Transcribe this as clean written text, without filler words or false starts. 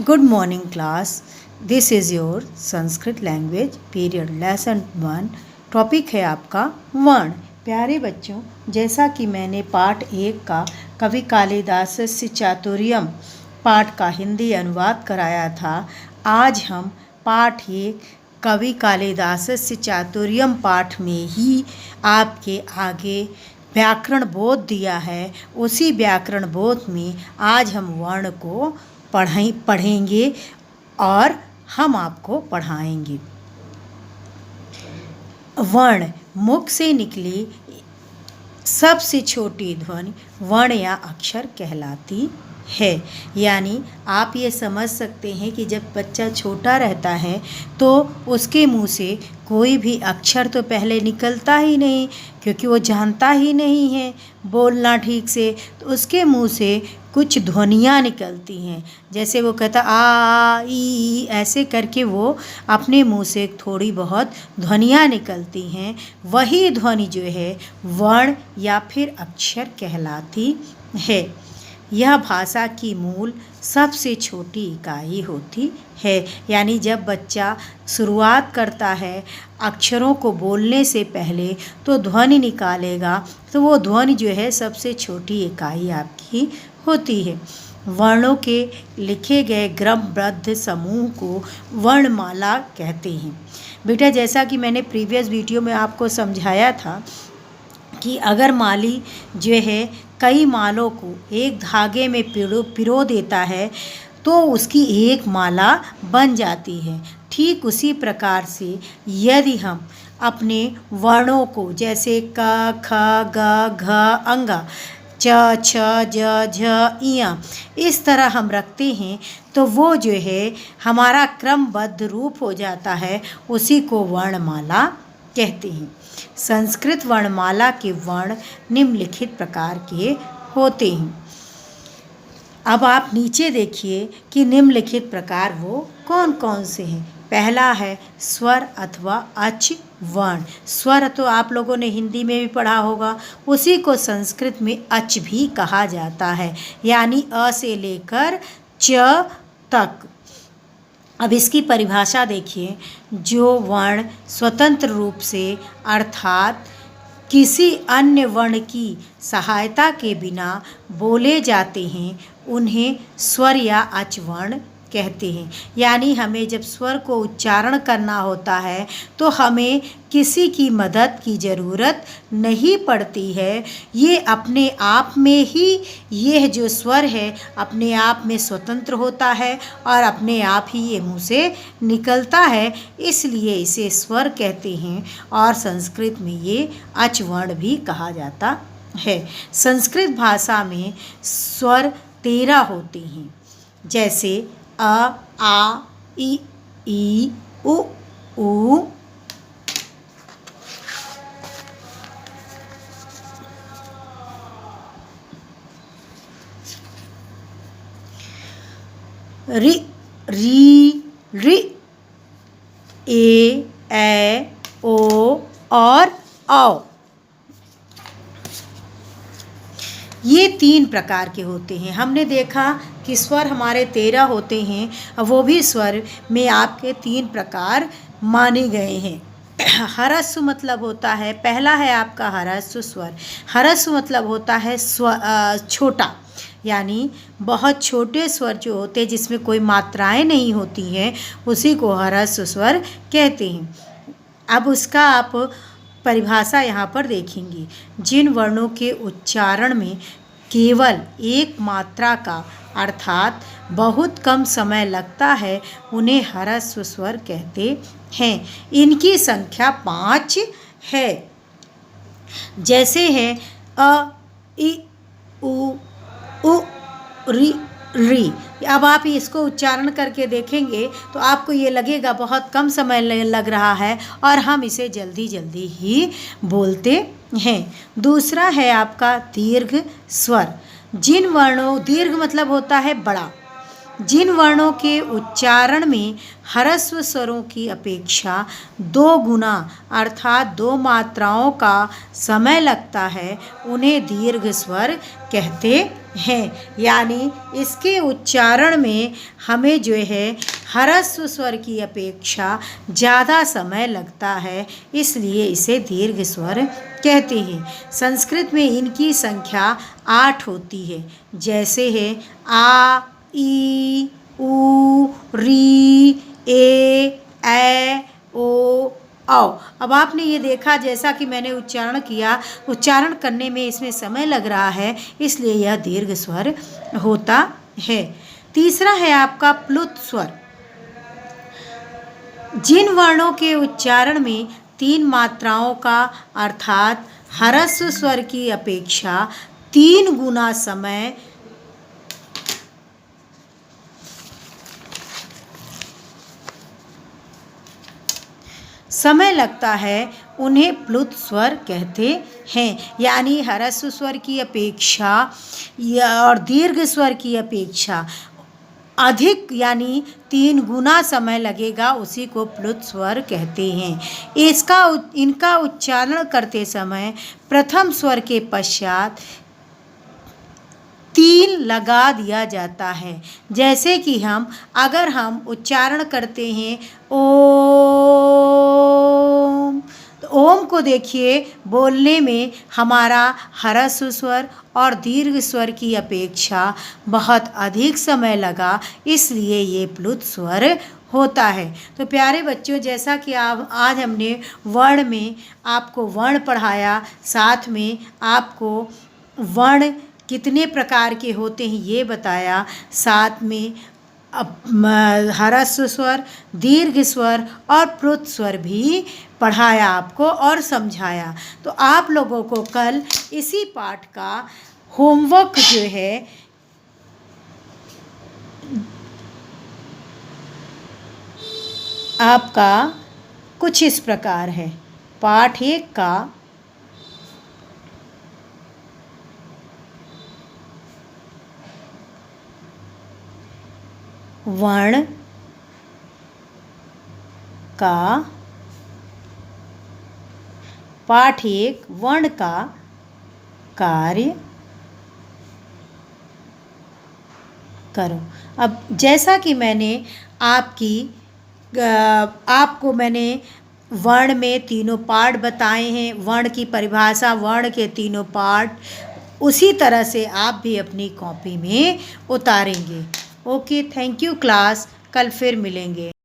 Good morning class. This is your Sanskrit language period lesson 1। Topic है आपका वर्ण। प्यारे बच्चों, जैसा कि मैंने पाठ 1 का कवि कालिदासस्य चातुर्यम पाठ का हिंदी अनुवाद कराया था, आज हम पाठ 1 कवि कालिदासस्य चातुर्यम पाठ में ही आपके आगे व्याकरण बोध दिया है। उसी व्याकरण बोध में आज हम वर्ण को पढ़ेंगे और हम आपको पढ़ाएंगे। वर्ण मुख से निकली सबसे छोटी ध्वनि वर्ण या अक्षर कहलाती है। यानी आप ये समझ सकते हैं कि जब बच्चा छोटा रहता है तो उसके मुंह से कोई भी अक्षर तो पहले निकलता ही नहीं, क्योंकि वो जानता ही नहीं है बोलना ठीक से। तो उसके मुंह से कुछ ध्वनियाँ निकलती हैं, जैसे वो कहता आ ई, ऐसे करके वो अपने मुंह से थोड़ी बहुत ध्वनियाँ निकलती हैं। वही ध्वनि जो है वर्ण या फिर अक्षर कहलाती है। यह भाषा की मूल सबसे छोटी इकाई होती है। यानी जब बच्चा शुरुआत करता है अक्षरों को बोलने से पहले तो ध्वनि निकालेगा, तो वो ध्वनि जो है सबसे छोटी इकाई आपकी होती है। वर्णों के लिखे गए क्रमबद्ध समूह को वर्णमाला कहते हैं। बेटा, जैसा कि मैंने प्रीवियस वीडियो में आपको समझाया था कि अगर माली जो है कई मालों को एक धागे में पिरो देता है तो उसकी एक माला बन जाती है। ठीक उसी प्रकार से यदि हम अपने वर्णों को जैसे क ख ग घ अंग च छ ज झ इया इस तरह हम रखते हैं तो वो जो है हमारा क्रमबद्ध रूप हो जाता है। उसी को वर्णमाला कहते हैं। संस्कृत वर्णमाला के वर्ण निम्नलिखित प्रकार के होते हैं। अब आप नीचे देखिए कि निम्नलिखित प्रकार वो कौन कौन से हैं। पहला है स्वर अथवा अच वर्ण। स्वर तो आप लोगों ने हिंदी में भी पढ़ा होगा, उसी को संस्कृत में अच भी कहा जाता है, यानी अ से लेकर च तक। अब इसकी परिभाषा देखिए। जो वर्ण स्वतंत्र रूप से अर्थात किसी अन्य वर्ण की सहायता के बिना बोले जाते हैं उन्हें स्वर या अच वर्ण कहते हैं। यानी हमें जब स्वर को उच्चारण करना होता है तो हमें किसी की मदद की ज़रूरत नहीं पड़ती है। ये अपने आप में ही यह जो स्वर है अपने आप में स्वतंत्र होता है और अपने आप ही ये मुंह से निकलता है, इसलिए इसे स्वर कहते हैं। और संस्कृत में ये अच वर्ण भी कहा जाता है। संस्कृत भाषा में स्वर 13 होते हैं, जैसे अ आ ई उ ऊ रि री ए ओ और औ। ये 3 प्रकार के होते हैं। हमने देखा कि स्वर हमारे 13 होते हैं, वो भी स्वर में आपके 3 प्रकार माने गए हैं। हरस्व मतलब होता है, पहला है आपका हरस्व स्वर। हरस्व मतलब होता है छोटा, यानी बहुत छोटे स्वर जो होते हैं जिसमें कोई मात्राएं नहीं होती हैं, उसी को हरस्व स्वर कहते हैं। अब उसका आप परिभाषा यहाँ पर देखेंगे। जिन वर्णों के उच्चारण में केवल एक मात्रा का अर्थात बहुत कम समय लगता है उन्हें हरस्व स्वर कहते हैं। इनकी संख्या 5 है, जैसे है अ इ उ री री। अब आप इसको उच्चारण करके देखेंगे तो आपको ये लगेगा बहुत कम समय लग रहा है और हम इसे जल्दी जल्दी ही बोलते हैं। दूसरा है आपका दीर्घ स्वर। जिन वर्णों, दीर्घ मतलब होता है बड़ा, जिन वर्णों के उच्चारण में ह्रस्व स्वरों की अपेक्षा 2 गुना अर्थात 2 मात्राओं का समय लगता है उन्हें दीर्घ स्वर कहते हैं, यानी इसके उच्चारण में हमें जो है ह्रस्व स्वर की अपेक्षा ज़्यादा समय लगता है, इसलिए इसे दीर्घ स्वर कहते हैं। संस्कृत में इनकी संख्या 8 होती है, जैसे है आ, ई, उ, री, ए, ओ, औ। अब आपने ये देखा, जैसा कि मैंने उच्चारण किया, उच्चारण करने में इसमें समय लग रहा है, इसलिए यह दीर्घ स्वर होता है। तीसरा है आपका प्लुत स्वर। जिन वर्णों के उच्चारण में 3 मात्राओं का अर्थात ह्रस्व स्वर की अपेक्षा 3 गुना समय लगता है, उन्हें प्लुत स्वर कहते हैं। यानी ह्रस्व स्वर की अपेक्षा और दीर्घ स्वर की अपेक्षा अधिक यानी 3 गुना समय लगेगा, उसी को प्लुत स्वर कहते हैं। इनका उच्चारण करते समय प्रथम स्वर के पश्चात 3 लगा दिया जाता है। जैसे कि अगर हम उच्चारण करते हैं ओम, तो ओम को देखिए, बोलने में हमारा ह्रस्व स्वर और दीर्घ स्वर की अपेक्षा बहुत अधिक समय लगा, इसलिए ये प्लुत स्वर होता है। तो प्यारे बच्चों, जैसा कि आज हमने वर्ण में आपको वर्ण पढ़ाया, साथ में आपको वर्ण कितने प्रकार के होते हैं ये बताया, साथ में ह्रस्व स्वर, दीर्घ स्वर और प्लुत स्वर भी पढ़ाया आपको और समझाया। तो आप लोगों को कल इसी पाठ का होमवर्क जो है आपका कुछ इस प्रकार है। पाठ 1 का वर्ण का, पाठ 1 वर्ण का कार्य करो। अब जैसा कि मैंने आपको मैंने वर्ण में तीनों पार्ट बताए हैं, वर्ण की परिभाषा, वर्ण के तीनों पार्ट, उसी तरह से आप भी अपनी कॉपी में उतारेंगे। ओके, थैंक यू क्लास, कल फिर मिलेंगे।